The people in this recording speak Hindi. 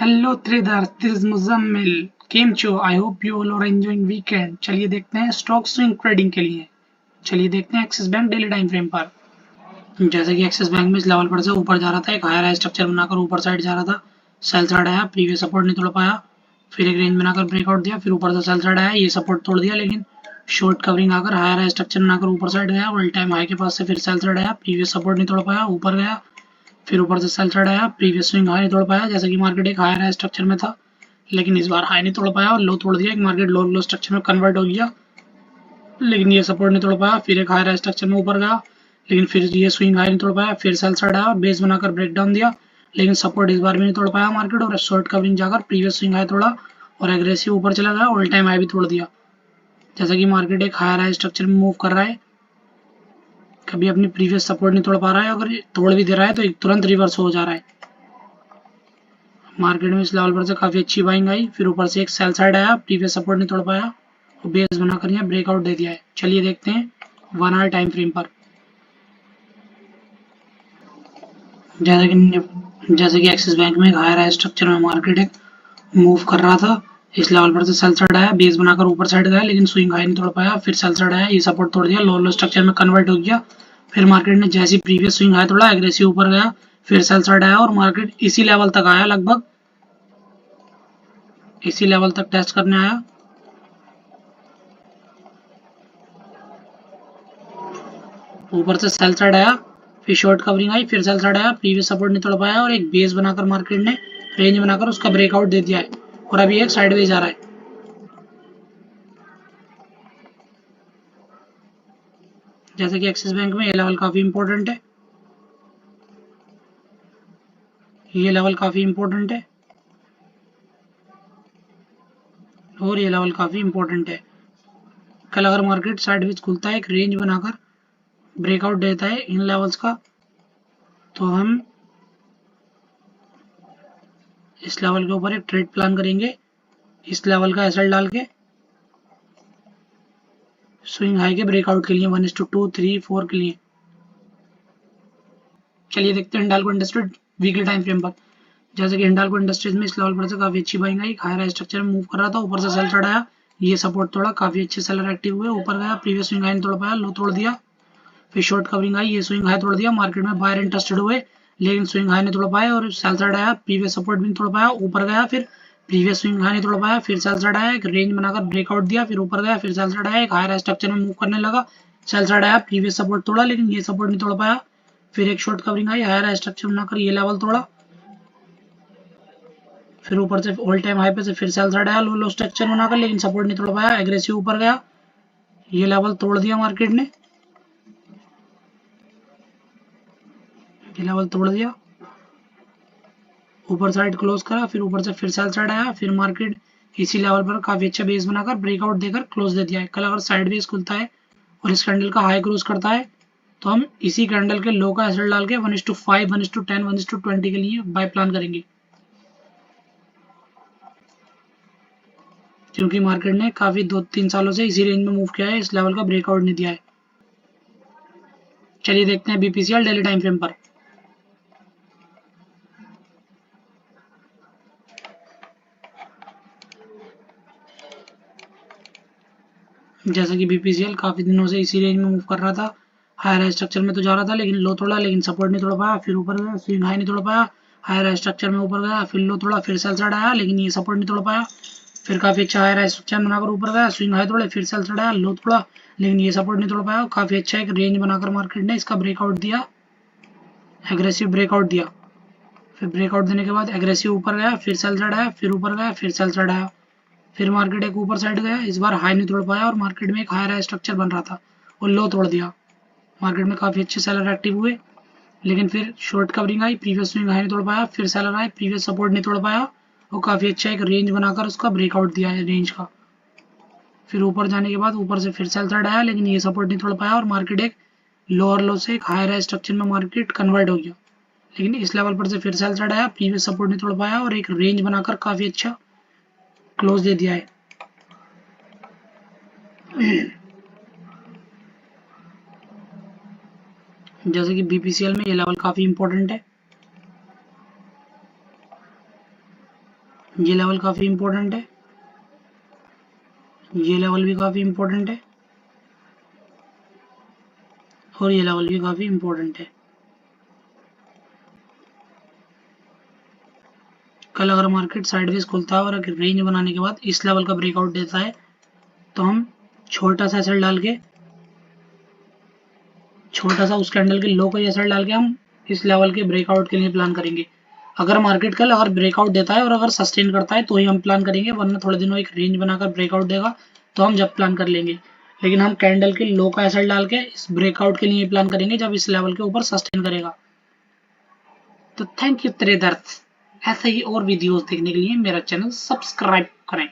Hello traders, this is Muzammil. केम चो, I hope you all are enjoying weekend. चलिए देखते हैं स्टॉक स्विंग ट्रेडिंग के लिए। चलिए देखते हैं axis bank daily time frame पर। जैसे कि एक्सिस बैंक में इस लेवल पर से ऊपर जा रहा था, एक हायर हाई स्ट्रक्चर बनाकर ऊपर साइड जा रहा था। सेल साइड आया, प्रीवियस सपोर्ट नहीं तोड़ पाया, फिर एक रेंज बनाकर ब्रेकआउट दिया, फिर ऊपर से सेल साइड आया, ये सपोर्ट तोड़ दिया, लेकिन शॉर्ट कवरिंग आकर हायर हाई स्ट्रक्चर बनाकर ऊपर साइड गया। ऑल टाइम हाई के पास से फिर सेल साइड आया, प्रीवियस सपोर्ट नहीं तोड़ पाया, ऊपर गया, फिर ऊपर से सेल साइड आया, प्रीवियस स्विंग हाई नहीं तोड़ पाया। जैसे कि मार्केट एक हायर हाई स्ट्रक्चर में था, लेकिन इस बार हाई नहीं तोड़ पाया और लो तोड़ दिया। एक मार्केट लो लो स्ट्रक्चर में कन्वर्ट हो गया, लेकिन ये सपोर्ट नहीं तोड़ पाया। फिर एक हायर स्ट्रक्चर में ऊपर गया, लेकिन फिर ये स्विंग हाई नहीं तोड़ पाया। फिर सेल साइड आया, बेस बनाकर ब्रेक डाउन दिया, लेकिन सपोर्ट इस बार भी नहीं तोड़ पाया मार्केट, और शॉर्ट कवरिंग जाकर प्रीवियस स्विंग हाई तोड़ा और एग्रेसिव ऊपर चला गया, ऑल टाइम हाई भी तोड़ दिया। जैसा कि मार्केट एक हायर हाई स्ट्रक्चर में मूव कर रहा है, कभी अपनी प्रीवियस सपोर्ट नहीं तोड़ पा रहा है, अगर तोड़ भी दे रहा है तो तुरंत रिवर्स हो जा रहा है। मार्केट में इस लेवल पर से काफी अच्छी बाइंग आई, फिर ऊपर से एक सेल साइड आया, प्रीवियस सपोर्ट नहीं तोड़ पाया और बेस बनाकर यहाँ ब्रेकआउट दे दिया है। चलिए देखते हैं 1 आवर टाइम फ्रेम पर। जैसे कि एक्सिस बैंक में एक हायर हाई स्ट्रक्चर में मार्केट एक मूव कर रहा था, इस लेवल पर से सेल साइड आया, बेस बनाकर ऊपर साइड गया, लेकिन स्विंग हाई नहीं तोड़ पाया। फिर सेल साइड आया, ये सपोर्ट तोड़ दिया, लो लो स्ट्रक्चर में कन्वर्ट हो गया। फिर मार्केट ने जैसे प्रीवियस स्विंग हाई तोड़ा, एग्रेसिव ऊपर गया, फिर सेल साइड आया और मार्केट इसी लेवल तक आया, लगभग इसी लेवल तक टेस्ट करने आया। ऊपर से सेल साइड आया, फिर शॉर्ट कवरिंग आई, फिर सेल साइड आया, प्रीवियस सपोर्ट नहीं तोड़ पाया और एक बेस बनाकर मार्केट ने रेंज बनाकर उसका ब्रेकआउट दे दिया है और अभी एक साइडवेज आ रहा है। जैसे कि एक्सिस बैंक में ये लेवल काफी इंपॉर्टेंट है, ये लेवल काफी इंपॉर्टेंट है और ये लेवल काफी इंपॉर्टेंट है। कल अगर मार्केट साइडवेज खुलता है, एक रेंज बनाकर ब्रेकआउट देता है इन लेवल्स का, तो हम इस लेवल के ऊपर एक ट्रेड प्लान करेंगे, इस लेवल का एसएल डाल के स्विंग हाई के ब्रेकआउट के लिए 1:2, 3, 4 के लिए। चलिए देखते हैं Hindalco industries weekly time frame पर। जैसे कि हिंडाल्को इंडस्ट्रीज में इस लेवल पर से काफी अच्छी बाइंग आई, हायर स्ट्रक्चर में मूव कर रहा था, ऊपर से सेल चढ़ाया, ये सपोर्ट तोड़ा, काफी अच्छे सेलर एक्टिव हुए, ऊपर गया, प्रीवियस स्विंग हाई नहीं तोड़ पाया, लो तोड़ दिया, फिर शॉर्ट कवरिंग आई, ये स्विंग हाई तोड़ दिया। मार्केट में बायर इंटरेस्टेड हुए, लेकिन स्विंग हाई नहीं तोड़ पाए और सेल साइड आया, प्रीवियस सपोर्ट भी नहीं तोड़ पाया, ऊपर गया, फिर प्रीवियस स्विंग हाई नहीं तोड़ पाया, फिर सेल साइड आया, एक रेंज बनाकर ब्रेकआउट दिया, फिर ऊपर गया, फिर सेल साइड आया, एक हायर स्ट्रक्चर में मूव करने लगा, सेल साइड आया, प्रीवियस सपोर्ट तोड़ा, लेकिन ये सपोर्ट नहीं तोड़ पाया, फिर एक शॉर्ट कवरिंग आई, हायर स्ट्रक्चर बनाकर ये लेवल तोड़ा, फिर ऊपर से ऑल टाइम हाई पे से फिर सेल साइड आया, लो लो स्ट्रक्चर बनाकर, लेकिन सपोर्ट नहीं तोड़ पाया, एग्रेसिव ऊपर गया, ये लेवल तोड़ दिया मार्केट ने, ये लेवल तोड़ दिया, ऊपर साइड क्लोज करा, फिर ऊपर से फिर सेल साइड आया, फिर मार्केट इसी लेवल पर काफी अच्छा बेस बनाकर ब्रेकआउट देकर क्लोज दे दिया है। कल अगर साइड बेस खुलता है और इस कैंडल का हाई क्लोज करता है, तो हम इसी कैंडल के लो का एसएल डाल के 1:5, 1:10, 1:20 के लिए बाय प्लान करेंगे, क्योंकि मार्केट ने काफी 2-3 सालों से इसी रेंज में मूव किया है, इस लेवल का ब्रेकआउट नहीं दिया है। चलिए देखते हैं बीपीसीएल डेली टाइम फ्रेम पर। जैसे कि बीपीसीएल काफी दिनों से इसी रेंज में मूव कर रहा था, हायर स्ट्रक्चर में तो जा रहा था, लेकिन लो तोड़ा, लेकिन सपोर्ट नहीं तोड़ पाया, फिर ऊपर गया, स्विंग हाई नहीं तोड़ पाया, हायर स्ट्रक्चर में ऊपर गया, फिर लो तोड़ा, फिर सेल साइड आया, लेकिन ये सपोर्ट नहीं तोड़ पाया, फिर काफी अच्छा हायर स्ट्रक्चर बनाकर ऊपर गया, स्विंग हाई तोड़े, फिर सेल साइड आया, लो तोड़ा, लेकिन ये सपोर्ट नहीं तोड़ पाया, काफी अच्छा एक रेंज बनाकर मार्केट ने इसका ब्रेकआउट दिया, एग्रेसिव ब्रेकआउट दिया, फिर ब्रेकआउट देने के बाद एग्रेसिव ऊपर गया, फिर सेल साइड आया, फिर ऊपर गया, फिर सेल साइड आया, फिर मार्केट एक ऊपर साइड गया, इस बार हाई नहीं तोड़ पाया और मार्केट में एक हायर स्ट्रक्चर बन रहा था और लो तोड़ दिया। मार्केट में काफी अच्छे सेलर एक्टिव हुए, लेकिन फिर शॉर्ट कवरिंग आई, प्रीवियस स्विंग हाई नहीं तोड़ पाया, फिर सेलर आए, प्रीवियस सपोर्ट नहीं तोड़ पाया और काफी अच्छा एक रेंज बनाकर उसका ब्रेकआउट दिया है रेंज का। फिर ऊपर जाने के बाद ऊपर से फिर सेल साइड आया, लेकिन ये सपोर्ट नहीं तोड़ पाया और मार्केट एक लोअर लो से एक हायर स्ट्रक्चर में मार्केट कन्वर्ट हो गया, लेकिन इस लेवल पर से फिर सेल साइड आया, प्रीवियस सपोर्ट नहीं तोड़ पाया और एक रेंज बनाकर काफी अच्छा क्लोज दे दिया है। जैसे कि बीपीसीएल में ये लेवल काफी इंपॉर्टेंट है, ये लेवल काफी इंपॉर्टेंट है, ये लेवल भी काफी इंपॉर्टेंट है और ये लेवल भी काफी इंपॉर्टेंट है। कल अगर मार्केट साइडवेज खुलता है और अगर रेंज बनाने के बाद इस लेवल का ब्रेकआउट देता है तो हम छोटा सा एसएल डाल के, छोटा सा उस कैंडल के लो का एसएल डाल के हम इस लेवल के ब्रेकआउट के लिए प्लान करेंगे। अगर मार्केट कल अगर ब्रेकआउट देता है और अगर सस्टेन करता है तो ही हम प्लान करेंगे, वरना थोड़े दिनों एक रेंज बनाकर ब्रेकआउट देगा तो हम जब प्लान कर लेंगे। लेकिन हम कैंडल के लो का एसएल डाल के इस ब्रेकआउट के लिए प्लान करेंगे जब इस लेवल के ऊपर सस्टेन करेगा। तो थैंक यू ट्रेडर्स, ऐसे ही और वीडियोस देखने के लिए मेरा चैनल सब्सक्राइब करें।